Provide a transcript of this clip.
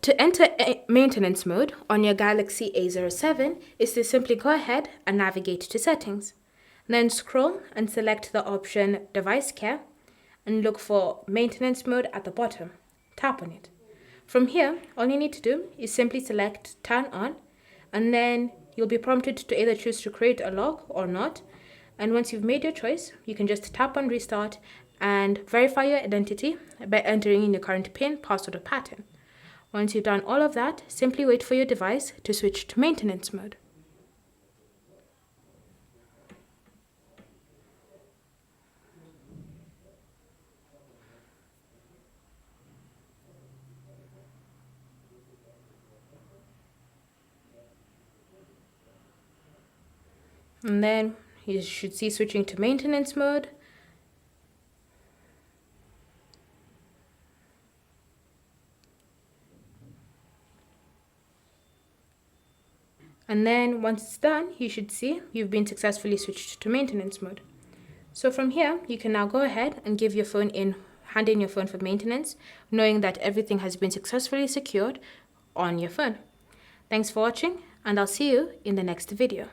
To enter maintenance mode on your Galaxy A07 is to simply go ahead and navigate to settings. Then scroll and select the option device care and look for maintenance mode at the bottom. Tap on it. From here, all you need to do is simply select turn on, and then you'll be prompted to either choose to create a lock or not. And once you've made your choice, you can just tap on restart and verify your identity by entering in your current PIN, password, or pattern. Once you've done all of that, simply wait for your device to switch to maintenance mode. And then you should see switching to maintenance mode. And then once it's done, you should see you've been successfully switched to maintenance mode. So from here, you can now go ahead and hand in your phone for maintenance, knowing that everything has been successfully secured on your phone. Thanks for watching, and I'll see you in the next video.